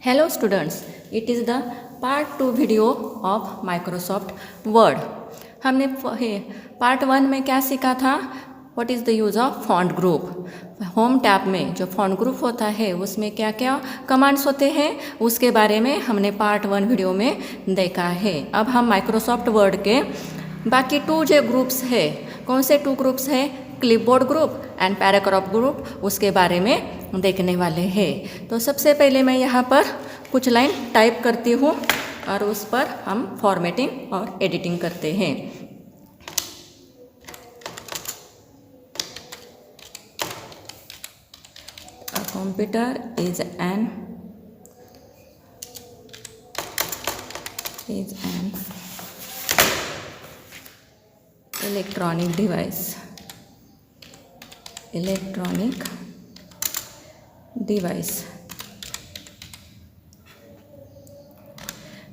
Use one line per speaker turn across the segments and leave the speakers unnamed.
Hello students, it is the part 2 video of Microsoft Word. हमने part 1 में क्या सीखा था? What is the use of font group? Home tab में जो फॉन्ट ग्रुप होता है उसमें क्या क्या कमांड्स होते हैं उसके बारे में हमने पार्ट 1 वीडियो में देखा है. अब हम माइक्रोसॉफ्ट वर्ड के बाकी 2 जो ग्रुप्स है, कौन से 2 ग्रुप्स है? Clipboard group and paragraph group, उसके बारे में देखने वाले हैं. तो सबसे पहले मैं यहाँ पर कुछ लाइन टाइप करती हूँ और उस पर हम फॉर्मेटिंग और एडिटिंग करते हैं. A computer is an electronic device.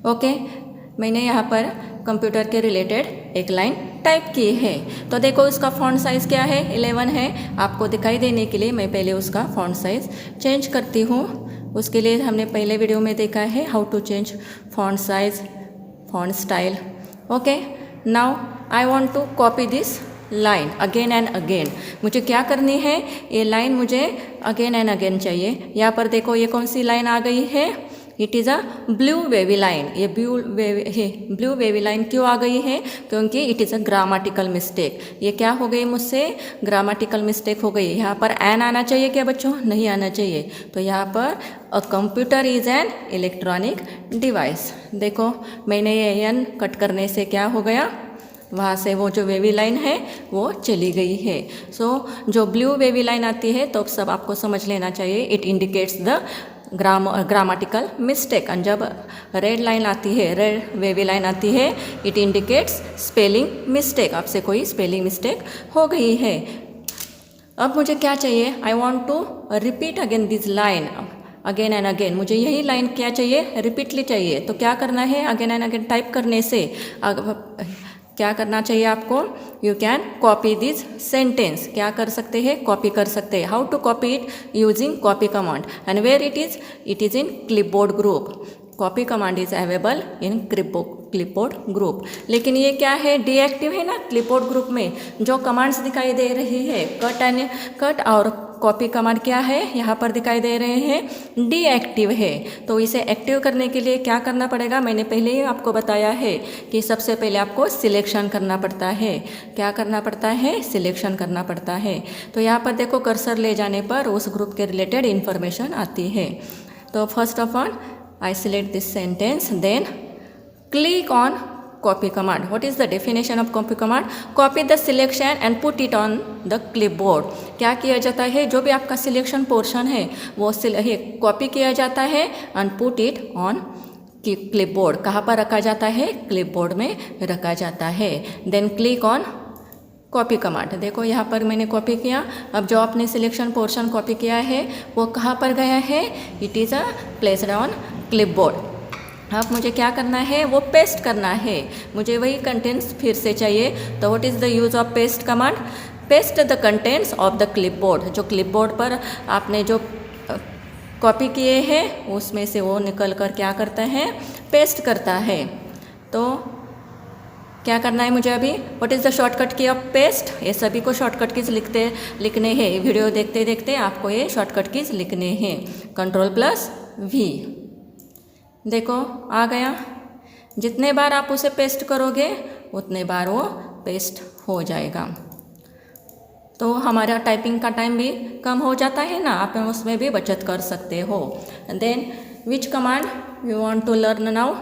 Okay, मैंने यहाँ पर कंप्यूटर के रिलेटेड एक लाइन टाइप की है. तो देखो उसका फॉन्ट साइज़ क्या है? 11 है. आपको दिखाई देने के लिए मैं पहले उसका फॉन्ट साइज़ चेंज करती हूँ. उसके लिए हमने पहले वीडियो में देखा है how to change font size, font style. Okay, now I want to copy this line again and again. मुझे क्या करनी है? ये लाइन मुझे अगेन एंड अगेन चाहिए. यहाँ पर देखो ये कौन सी लाइन आ गई है? It is a blue wavy line. ये ब्लू वेवी लाइन क्यों आ गई है? क्योंकि it is a grammatical mistake. ये क्या हो गई मुझसे? ग्रामेटिकल मिस्टेक हो गई. यहाँ पर एन आना चाहिए क्या बच्चों? नहीं आना चाहिए. तो यहाँ पर a computer is an electronic device. देखो मैंने ये एन कट करने से क्या हो गया? वहाँ से वो जो वेवी लाइन है वो चली गई है. सो जो ब्लू वेवी लाइन आती है तो सब आपको समझ लेना चाहिए. It indicates the grammatical mistake. और जब रेड लाइन आती है, रेड वेवी लाइन आती है, इट इंडिकेट्स स्पेलिंग मिस्टेक. आपसे कोई स्पेलिंग मिस्टेक हो गई है. अब मुझे क्या चाहिए? I want to repeat again this line again and again. मुझे यही लाइन क्या चाहिए? रिपीटली चाहिए. तो क्या करना है? अगेन एंड अगेन टाइप करने से क्या करना चाहिए आपको? You can copy this sentence. क्या कर सकते हैं? कॉपी कर सकते हैं. How to copy it? Using copy command. And where it is? It is in clipboard group. Copy command is available in clipboard group. लेकिन ये क्या है? डीएक्टिव है ना. क्लिपबोर्ड ग्रुप में जो कमांड्स दिखाई दे रही है कट और कॉपी कमांड क्या है? यहाँ पर दिखाई दे रहे हैं डीएक्टिव है. तो इसे एक्टिव करने के लिए क्या करना पड़ेगा? मैंने पहले ही आपको बताया है कि सबसे पहले आपको सिलेक्शन करना पड़ता है. क्या करना पड़ता है? सिलेक्शन करना पड़ता है. तो यहाँ पर देखो कर्सर ले जाने पर उस ग्रुप के रिलेटेड इन्फॉर्मेशन आती है. तो first of all I select this sentence, then click on copy command. What is the definition of copy command? Copy the selection and put it on the clipboard. क्या किया जाता है? जो भी आपका सिलेक्शन पोर्शन है वो कॉपी किया जाता है and put it on clipboard. कहाँ पर रखा जाता है? क्लिपबोर्ड में रखा जाता है. Then click on copy command. देखो यहाँ पर मैंने कॉपी किया. अब जो आपने सिलेक्शन पोर्शन कॉपी किया है वो कहाँ पर गया है? It is a placed on clipboard. अब मुझे क्या करना है? वो पेस्ट करना है. मुझे वही कंटेंट्स फिर से चाहिए. तो what is the use of paste command? Paste the contents of the clipboard. जो क्लिपबोर्ड पर आपने जो कॉपी किए हैं उसमें से वो निकल कर क्या करता है? पेस्ट करता है. तो क्या करना है मुझे अभी? व्हाट इज़ द शॉर्टकट की ऑफ पेस्ट? ये सभी को शॉर्टकट कीज लिखने हैं. वीडियो देखते देखते आपको ये शॉर्टकट कीज लिखने हैं. Ctrl+V. देखो आ गया. जितने बार आप उसे पेस्ट करोगे उतने बार वो पेस्ट हो जाएगा. तो हमारा टाइपिंग का टाइम भी कम हो जाता है ना. आप उसमें भी बचत कर सकते हो. Then which command you want to learn now?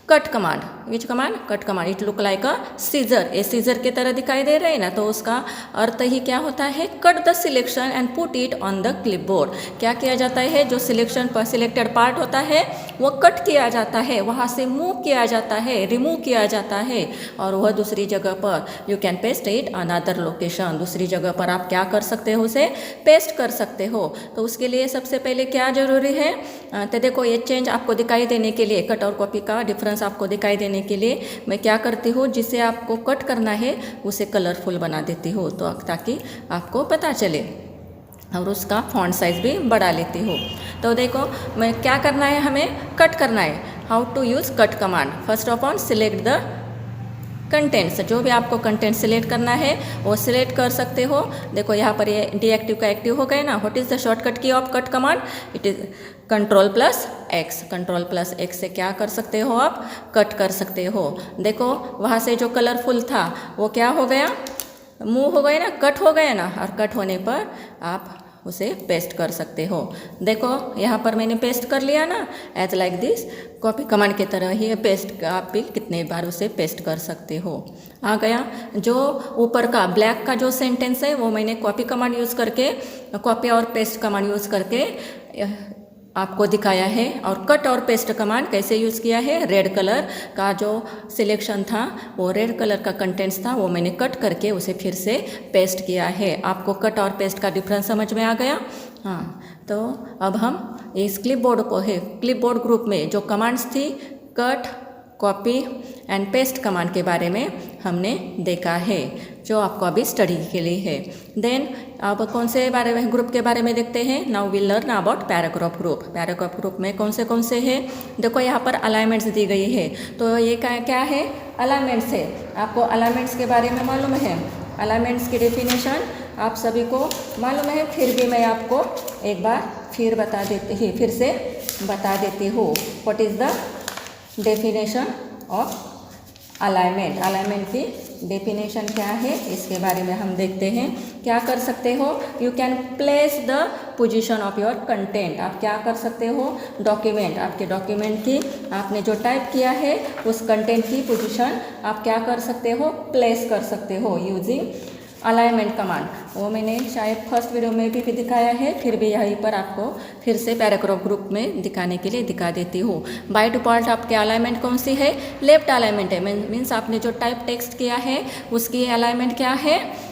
Cut command. Which command? Cut command. It look like a scissor. A scissor की तरह दिखाई दे रहे हैं ना. तो उसका अर्थ ही क्या होता है? Cut the selection and put it on the clipboard. क्या किया जाता है? जो सिलेक्शन पर सिलेक्टेड पार्ट होता है वो कट किया जाता है, वहाँ से मूव किया जाता है, रिमूव किया जाता है और वह दूसरी जगह पर you can paste it another location. दूसरी जगह पर आप क्या कर सकते हो? उसे पेस्ट कर सकते हो. तो उसके लिए सबसे पहले क्या ज़रूरी है? तो देखो ये चेंज आपको दिखाई देने के लिए, कट और कॉपी का डिफरेंस आपको दिखाई देने के लिए मैं क्या करती हूँ? जिसे आपको कट करना है उसे कलरफुल बना देती हूँ तो ताकि आपको पता चले. और उसका फॉन्ट साइज़ भी बढ़ा लेती हूँ. तो देखो मैं क्या करना है, हमें कट करना है। How to use cut command. First of all select the contents, जो भी आपको कंटेंट सिलेक्ट करना है वो सिलेक्ट कर सकते हो। देखो यहाँ पर ये डीएक्टिव का एक्टिव हो गया ना। व्हाट इज़ द शॉर्टकट की of cut command? It is Ctrl+X। Ctrl+X से क्या कर सकते हो आप? कट कर सकते हो। देखो वहाँ से जो कलरफुल था वो क्या हो गया, मूव हो गया ना, कट हो गया ना। और कट होने पर आप उसे पेस्ट कर सकते हो। देखो यहाँ पर मैंने पेस्ट कर लिया ना, as like this. Copy command की तरह ही पेस्ट, आप भी कितने बार उसे पेस्ट कर सकते हो। आ गया। जो ऊपर का ब्लैक का जो सेंटेंस है वो मैंने कॉपी कमांड यूज़ करके, कॉपी और पेस्ट कमांड यूज़ करके आपको दिखाया है। और कट और पेस्ट कमांड कैसे यूज़ किया है, रेड कलर का जो सिलेक्शन था, वो रेड कलर का कंटेंट्स था, वो मैंने कट करके उसे फिर से पेस्ट किया है। आपको कट और पेस्ट का डिफरेंस समझ में आ गया? हाँ, तो अब हम इस क्लिपबोर्ड को है, क्लिपबोर्ड ग्रुप में जो कमांड्स थी, cut, copy and paste command के बारे में हमने देखा है, जो आपको अभी स्टडी के लिए है। देन अब कौन से बारे में, ग्रुप के बारे में देखते हैं। Now we learn about paragraph group. Paragraph group में कौन से हैं? देखो यहाँ पर अलाइनमेंट्स दी गई है। तो ये क्या है? अलाइनमेंट्स है। आपको अलाइनमेंट्स के बारे में मालूम है? अलाइनमेंट्स की डेफिनेशन आप सभी को मालूम है, फिर भी मैं आपको एक बार फिर से बता देती हूँ। What is the definition of alignment. Alignment की डेफिनेशन क्या है, इसके बारे में हम देखते हैं। क्या कर सकते हो? You can place the position of your content. आप क्या कर सकते हो? डॉक्यूमेंट, आपके डॉक्यूमेंट की आपने जो टाइप किया है उस कंटेंट की पोजीशन आप क्या कर सकते हो? प्लेस कर सकते हो यूजिंग अलाइनमेंट कमांड। वो मैंने शायद फर्स्ट वीडियो में भी दिखाया है, फिर भी यहीं पर आपको फिर से पैराग्राफ ग्रुप में दिखाने के लिए दिखा देती हूँ। बाय डिफ़ॉल्ट आपके अलाइनमेंट कौन सी है? लेफ्ट अलाइनमेंट है। मीन्स आपने जो टाइप टेक्स्ट किया है उसकी अलाइनमेंट क्या है?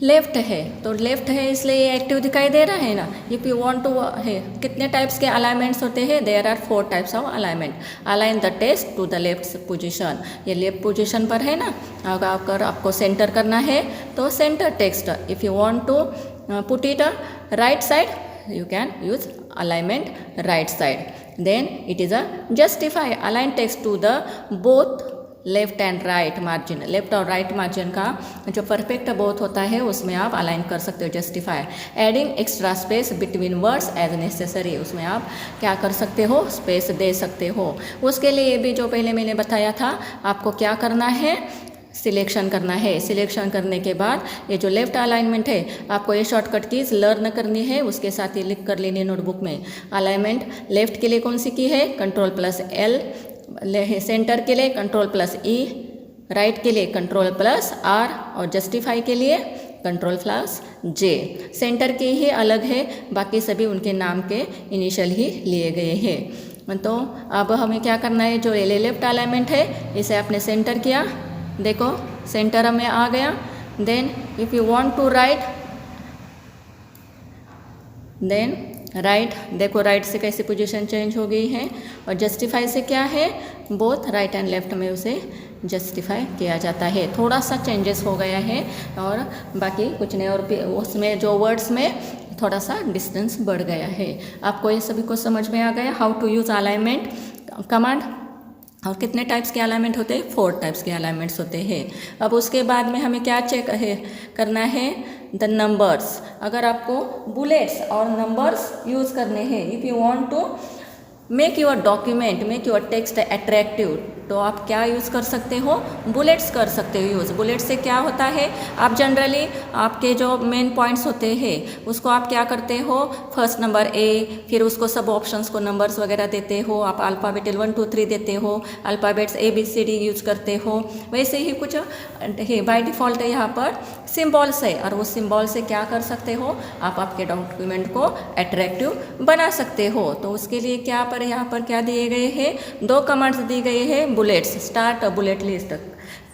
लेफ्ट है। तो लेफ्ट है इसलिए ये एक्टिव दिखाई दे रहा है ना। इफ़ यू वांट टू है, कितने टाइप्स के अलाइनमेंट्स होते हैं? There are 4 types of alignment. Align the text to the left position, ये लेफ्ट पोजीशन पर है ना। अगर आपको सेंटर करना है तो centre text. If you want to put it right side, you can use alignment right side. Then it is a justify, align text to the both left and right margin. Left और right margin का जो perfect both होता है उसमें आप align कर सकते हो। Justify, adding extra space between words as necessary, उसमें आप क्या कर सकते हो? स्पेस दे सकते हो। उसके लिए भी जो पहले मैंने बताया था, आपको क्या करना है? सिलेक्शन करना है। सिलेक्शन करने के बाद ये जो लेफ्ट अलाइनमेंट है, आपको ये शॉर्टकट कीज लर्न करनी है, उसके साथ ही लिख कर लेनी है नोटबुक में। अलाइनमेंट लेफ्ट के लिए कौन सी की है? Ctrl+L, सेंटर के लिए Ctrl+E, राइट के लिए Ctrl+R और जस्टिफाई के लिए Ctrl+J। सेंटर के ही अलग है, बाकी सभी उनके नाम के इनिशियल ही लिए गए हैं। तो अब हमें क्या करना है? जो लेफ्ट अलाइनमेंट है इसे आपने सेंटर किया, देखो सेंटर में आ गया। Then if you want to right, then right, देखो राइट से कैसे पोजीशन चेंज हो गई है। और जस्टिफाई से क्या है? बोथ राइट एंड लेफ्ट में उसे जस्टिफाई किया जाता है। थोड़ा सा चेंजेस हो गया है और बाकी कुछ नहीं। और उसमें जो वर्ड्स में थोड़ा सा डिस्टेंस बढ़ गया है। आपको ये सभी को समझ में आ गया how to use alignment command. और कितने टाइप्स के अलाइनमेंट होते हैं? 4 टाइप्स के अलाइनमेंट्स होते हैं। अब उसके बाद में हमें क्या चेक है करना है? The numbers. अगर आपको बुलेट्स और नंबर्स यूज़ करने हैं, if you want to make your document, make your text attractive, तो आप क्या यूज़ कर सकते हो? बुलेट्स कर सकते हो यूज़। बुलेट से क्या होता है? आप जनरली आपके जो मेन पॉइंट्स होते हैं उसको आप क्या करते हो? फर्स्ट नंबर ए, फिर उसको सब ऑप्शंस को नंबर्स वगैरह देते हो। आप अल्फ़ाबेट 1 2 3 देते हो, अल्फ़ाबेट्स ABCD यूज करते हो। वैसे ही कुछ है बाय डिफ़ॉल्ट है यहाँ पर सिम्बॉल्स है, और वो सिम्बॉल से क्या कर सकते हो? आप आपके डॉक्यूमेंट को अट्रैक्टिव बना सकते हो। तो उसके लिए क्या पर यहाँ पर क्या दिए गए हैं? 2 कमांड्स दी गई है। Bullets, start a bullet list,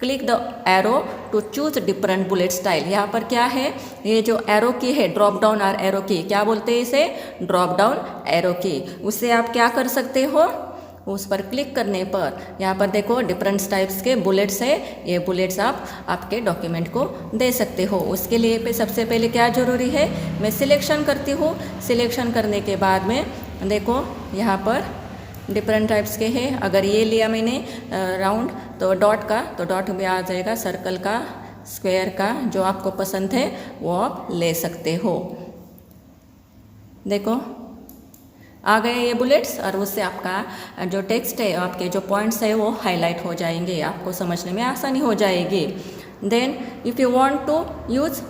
click the arrow to choose different bullet style. यहाँ पर क्या है? ये जो एरो की है, ड्रॉप डाउन और एरो की, क्या बोलते हैं इसे? ड्रॉप डाउन एरो की। उससे आप क्या कर सकते हो? उस पर क्लिक करने पर यहाँ पर देखो डिफरेंट टाइप्स के बुलेट्स है, ये बुलेट्स आप आपके डॉक्यूमेंट को दे सकते हो। उसके लिए पे सबसे पहले क्या ज़रूरी है, मैं सिलेक्शन करती हूँ। सिलेक्शन करने के बाद में देखो यहाँ पर डिफरेंट टाइप्स के हैं। अगर ये लिया मैंने राउंड तो डॉट का, तो डॉट में आ जाएगा सर्कल का, स्क्वायर का, जो आपको पसंद है वो आप ले सकते हो। देखो आ गए ये बुलेट्स, और उससे आपका जो टेक्स्ट है, आपके जो पॉइंट्स है वो हाईलाइट हो जाएंगे, आपको समझने में आसानी हो जाएगी। Then if you want to use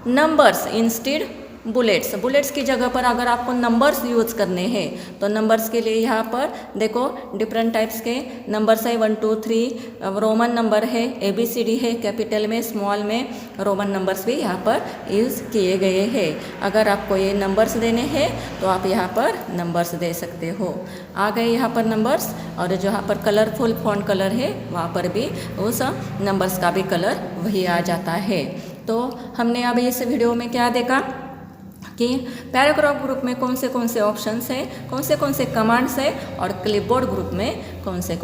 numbers instead bullets, bullets की जगह पर अगर आपको नंबर्स यूज़ करने हैं तो नंबर्स के लिए यहाँ पर देखो डिफरेंट टाइप्स के नंबर्स है, 1 2 3 रोमन नंबर है, ABCD है, कैपिटल में, स्मॉल में, रोमन नंबर्स भी यहाँ पर यूज़ किए गए हैं। अगर आपको ये नंबर्स देने हैं तो आप यहाँ पर नंबर्स दे सकते हो। आ गए यहाँ पर नंबर्स, और जहाँ पर कलरफुल फॉन्ट कलर है वहाँ पर भी उस नंबर्स का भी कलर वही आ जाता है। तो हमने अभी इस वीडियो में क्या देखा कि पैराग्राफ ग्रुप में कौन से ऑप्शंस हैं, कौन से कमांड्स है, और क्लिपबोर्ड ग्रुप में कौन से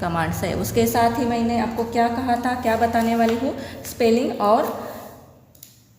कमांड्स है। उसके साथ ही मैंने आपको क्या कहा था, क्या बताने वाली हूँ, स्पेलिंग और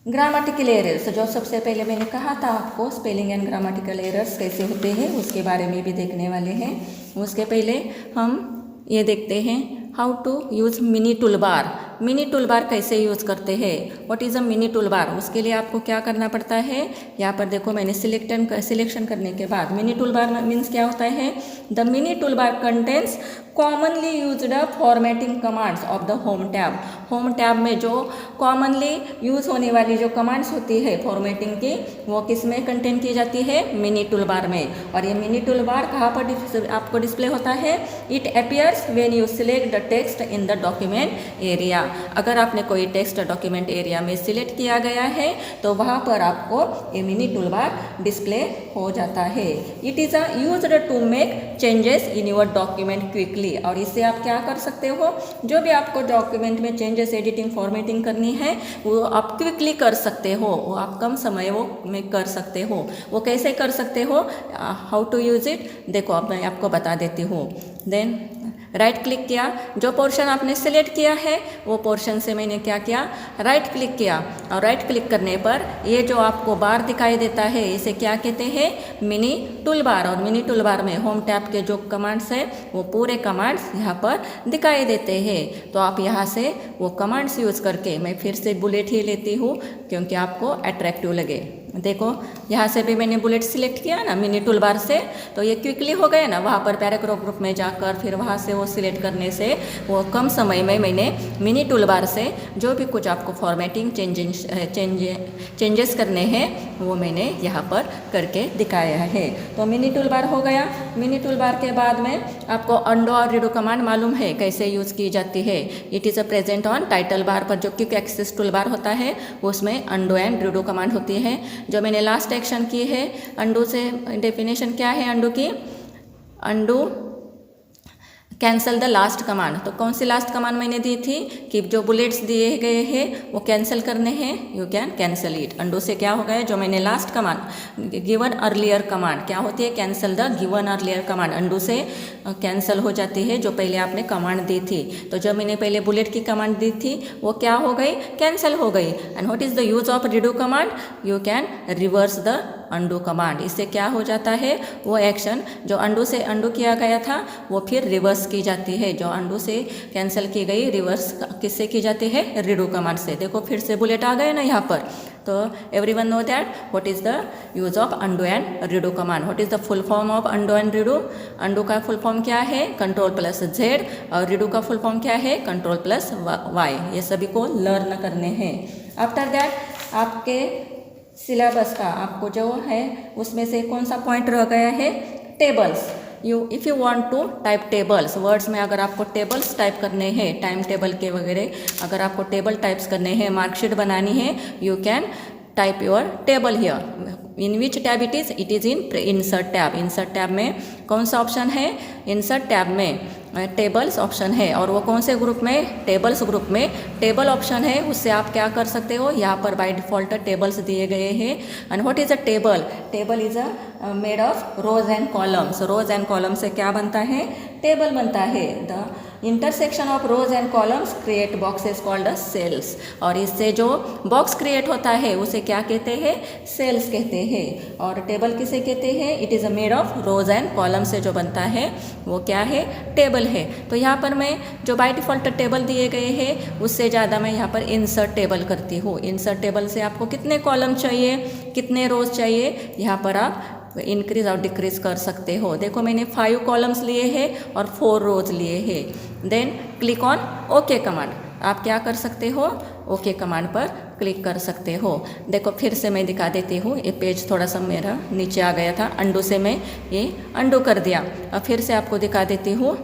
ग्रामेटिकल एरर्स। जो सबसे पहले मैंने कहा था आपको स्पेलिंग एंड ग्रामेटिकल एरर्स कैसे होते हैं उसके बारे में भी देखने वाले हैं। उसके पहले हम ये देखते हैं how to use mini toolbar. Mini toolbar कैसे यूज़ करते हैं, what is a mini toolbar. उसके लिए आपको क्या करना पड़ता है, यहाँ पर देखो मैंने सिलेक्शन करने के बाद मिनी टूलबार मीन्स क्या होता है, the mini toolbar contents commonly used formatting commands of the home tab. Home tab में जो कॉमनली यूज़ होने वाली जो कमांड्स होती है फॉर्मेटिंग की, वो किस में कंटेन की जाती है, मिनी टूलबार में। और ये मिनी टूलबार कहाँ पर आपको डिस्प्ले होता है, it appears when you select the text in the document area. अगर आपने कोई टेक्स्ट डॉक्यूमेंट एरिया में सिलेक्ट किया गया है तो वहाँ पर आपको ये मिनी टूलबार डिस्प्ले हो जाता है। It is used to make changes in your document quickly. और इससे आप क्या कर सकते हो, जो भी आपको डॉक्यूमेंट में चेंजेस, एडिटिंग, फॉर्मेटिंग करनी है वो आप क्विकली कर सकते हो, वो आप कम समय वो में कर सकते हो। वो कैसे कर सकते हो, हाउ टू यूज़ इट, देखो अब मैं आपको बता देती हूँ। देन राइट क्लिक किया, जो पोर्शन आपने सिलेक्ट किया है वो पोर्शन से मैंने क्या किया, राइट क्लिक किया, और राइट क्लिक करने पर ये जो आपको बार दिखाई देता है इसे क्या कहते हैं, मिनी टूलबार। और मिनी टूलबार में होम टैब के जो कमांड्स है वो पूरे कमांड्स यहाँ पर दिखाई देते हैं। तो आप यहाँ से वो कमांड्स यूज़ करके, मैं फिर से बुलेट ही लेती हूँ क्योंकि आपको अट्रैक्टिव लगे। देखो यहाँ से भी मैंने बुलेट सिलेक्ट किया ना मिनी टूलबार से, तो ये क्विकली हो गया ना। वहाँ पर पैराग्राफ ग्रुप में जाकर फिर वहाँ से वो सिलेक्ट करने से वो कम समय में मैंने मिनी टूलबार से जो भी कुछ आपको फॉर्मेटिंग चेंजेस करने हैं वो मैंने यहाँ पर करके दिखाया है। तो मिनी टूलबार हो गया। मिनी टूलबार के बाद में आपको अंडो और रीडो कमांड मालूम है कैसे यूज़ की जाती है। It is a present on title bar पर जो क्विक एक्सेस टूलबार होता है उसमें अंडो एंड रीडो कमांड होती है। जो मैंने लास्ट एक्शन की है अंडू से, डेफिनेशन क्या है अंडू की, undo cancel the last command. तो कौन सी लास्ट कमांड मैंने दी थी कि जो बुलेट्स दिए गए हैं वो कैंसिल करने हैं, you can cancel it. Undo से क्या हो गया, जो मैंने last command given earlier command क्या होती है, cancel the given earlier command, undo से कैंसिल हो जाती है जो पहले आपने कमांड दी थी। तो जो मैंने पहले बुलेट की कमांड दी थी वो क्या हो गई, कैंसिल हो गई। And what is the use of redo command, you can reverse the undo command. इससे क्या हो जाता है, वो एक्शन जो अंडू से अंडू किया गया था वो फिर रिवर्स की जाती है। जो अंडू से कैंसिल की गई रिवर्स किससे की जाती है, रीडू कमांड से। देखो फिर से बुलेट आ गए ना यहाँ पर। तो everyone know that what is the use of undo and redo command. What is the full form of undo and redo. Undo का फुल फॉर्म क्या है, Ctrl+Z, और रीडू का फुल फॉर्म क्या है, Ctrl+Y। ये सभी को लर्न करने हैं। आफ्टर दैट आपके सिलेबस का आपको जो है उसमें से कौन सा पॉइंट रह गया है, tables. If you want to type tables, words में अगर आपको टेबल्स टाइप करने हैं, टाइम टेबल के वगैरह अगर आपको टेबल टाइप्स करने हैं, मार्कशीट बनानी है, you can type your table here. In which tab it is in insert tab. Insert tab में कौन सा ऑप्शन है, इंसर्ट टैब में टेबल्स ऑप्शन है, और वो कौन से ग्रुप में, टेबल्स ग्रुप में टेबल ऑप्शन है। उससे आप क्या कर सकते हो, यहाँ पर बाय डिफ़ॉल्ट टेबल्स दिए गए हैं। And what is a table, table is a made of rows and columns. Rows and column से क्या बनता है, टेबल बनता है। The intersection of rows and columns create boxes called cells. और इससे जो बॉक्स क्रिएट होता है उसे क्या कहते हैं, सेल्स कहते हैं। और टेबल किसे कहते हैं, it is a made of rows and column से जो बनता है वो क्या है, टेबल है। तो यहाँ पर मैं जो बाय डिफ़ॉल्ट टेबल दिए गए हैं उससे ज़्यादा मैं यहाँ पर इंसर्ट टेबल करती हूँ। इंसर्ट टेबल से आपको कितने कॉलम चाहिए, कितने रोज चाहिए, यहाँ पर आप इंक्रीज और डिक्रीज कर सकते हो। देखो मैंने 5 कॉलम्स लिए हैं और 4 रोज लिए हैं। Then click on okay command, आप क्या कर सकते हो, ओके कमांड पर क्लिक कर सकते हो। देखो फिर से मैं दिखा देती हूँ, ये पेज थोड़ा सा मेरा नीचे आ गया था, अंडू से मैं ये अंडू कर दिया। अब फिर से आपको दिखा देती हूँ।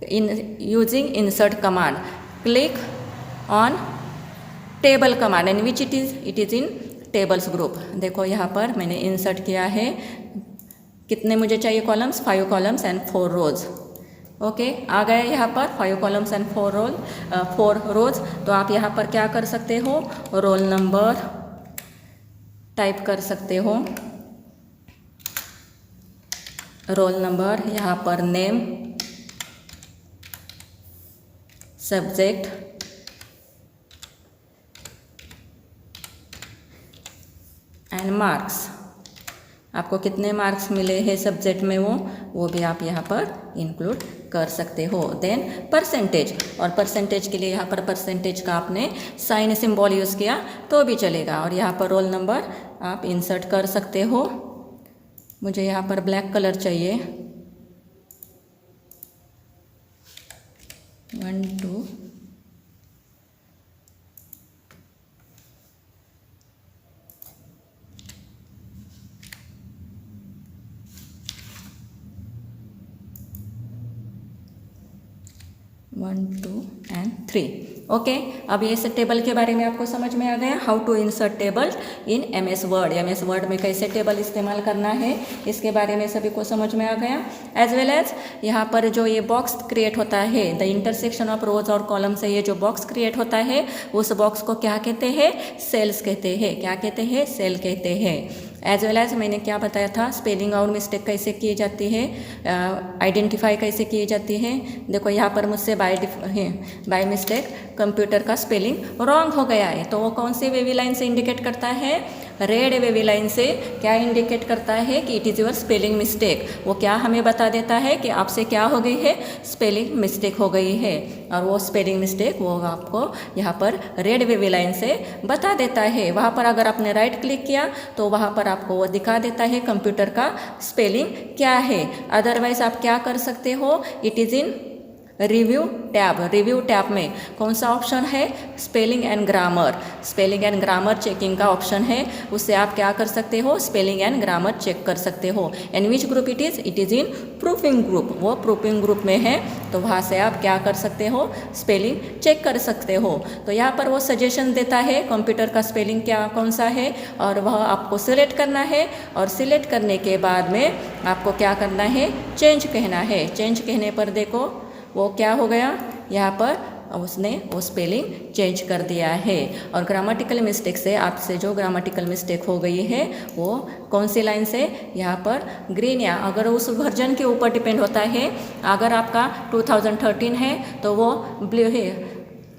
In using insert command click on table command and which it is in tables group. देखो यहाँ पर मैंने इंसर्ट किया है, कितने मुझे चाहिए columns, 5 columns and 4 rows. Okay, आ गए यहाँ पर 5 कॉलम्स एंड 4 रोज। तो आप यहाँ पर क्या कर सकते हो, रोल नंबर टाइप कर सकते हो, रोल नंबर, यहाँ पर नेम, सब्जेक्ट, एंड मार्क्स। आपको कितने मार्क्स मिले हैं सब्जेक्ट में वो भी आप यहाँ पर इंक्लूड कर सकते हो। देन परसेंटेज, और परसेंटेज के लिए यहाँ पर परसेंटेज का आपने साइन सिंबल यूज़ किया तो भी चलेगा। और यहाँ पर रोल नंबर आप इंसर्ट कर सकते हो। मुझे यहाँ पर ब्लैक कलर चाहिए, 1 2 1 2 एंड 3। ओके, अब ये इस टेबल के बारे में आपको समझ में आ गया, how to insert table in MS word. MS word में कैसे टेबल इस्तेमाल करना है इसके बारे में सभी को समझ में आ गया। एज वेल एज यहाँ पर जो ये बॉक्स क्रिएट होता है, द इंटरसेक्शन ऑफ रोज और कॉलम से ये जो बॉक्स क्रिएट होता है उस बॉक्स को क्या कहते हैं, सेल्स कहते हैं। क्या कहते हैं, सेल कहते हैं। एज वेल एज मैंने क्या बताया था, स्पेलिंग आउट मिस्टेक कैसे की जाती है, आइडेंटिफाई कैसे की जाती है। देखो यहाँ पर मुझसे बाय मिस्टेक कंप्यूटर का स्पेलिंग रॉन्ग हो गया है, तो वो कौन सी वेवी लाइन से इंडिकेट करता है, रेड वेवी लाइन से क्या इंडिकेट करता है कि it is your spelling mistake. वो क्या हमें बता देता है कि आपसे क्या हो गई है, स्पेलिंग मिस्टेक हो गई है। और वो स्पेलिंग मिस्टेक वो आपको यहाँ पर रेड वेवी लाइन से बता देता है। वहाँ पर अगर आपने राइट क्लिक किया तो वहाँ पर आपको वो दिखा देता है कंप्यूटर का स्पेलिंग क्या है। अदरवाइज आप क्या कर सकते हो, it is in review tab. Review tab में कौन सा ऑप्शन है, spelling and grammar. Spelling and grammar checking का ऑप्शन है, उससे आप क्या कर सकते हो, स्पेलिंग एंड ग्रामर चेक कर सकते हो। And which group it is in proofing group. वो प्रूफिंग ग्रुप में है, तो वहाँ से आप क्या कर सकते हो, स्पेलिंग चेक कर सकते हो। तो यहाँ पर वो सजेशन देता है कंप्यूटर का स्पेलिंग क्या कौन सा है, और वह आपको सिलेक्ट करना है। और सिलेक्ट करने के बाद में आपको क्या करना है, चेंज कहना है। चेंज कहने पर देखो वो क्या हो गया, यहाँ पर उसने वो स्पेलिंग चेंज कर दिया है। और ग्रामेटिकल मिस्टेक से आपसे जो ग्रामेटिकल मिस्टेक हो गई है वो कौन सी लाइन से, यहाँ पर ग्रीन, या अगर उस वर्जन के ऊपर डिपेंड होता है। अगर आपका 2013 है तो वो ब्लू है,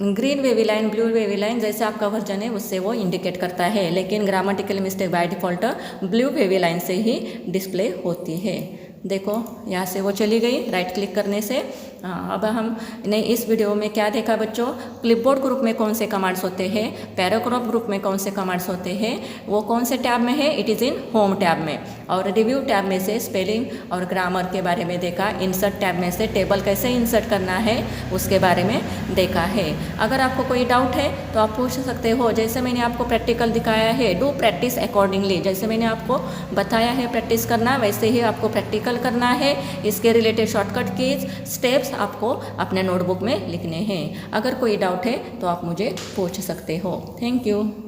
green wavy line, blue wavy line जैसे आपका वर्जन है उससे वो इंडिकेट करता है। लेकिन grammatical mistake by default blue wavy line से ही डिस्प्ले होती है। देखो यहाँ से वो चली गई राइट क्लिक करने से। अब हमने इस वीडियो में क्या देखा बच्चों, क्लिपबोर्ड ग्रुप में कौन से कमांड्स होते हैं, पैराग्राफ ग्रुप में कौन से कमांड्स होते हैं, वो कौन से टैब में है, it is in home tab में। और रिव्यू टैब में से स्पेलिंग और ग्रामर के बारे में देखा। इंसर्ट टैब में से टेबल कैसे इंसर्ट करना है उसके बारे में देखा है। अगर आपको कोई डाउट है तो आप पूछ सकते हो। जैसे मैंने आपको प्रैक्टिकल दिखाया है, डू प्रैक्टिस अकॉर्डिंगली। जैसे मैंने आपको बताया है प्रैक्टिस करना, वैसे ही आपको प्रैक्टिकल करना है। इसके रिलेटेड शॉर्टकट कीज, स्टेप्स आपको अपने नोटबुक में लिखने हैं। अगर कोई डाउट है तो आप मुझे पूछ सकते हो। Thank you.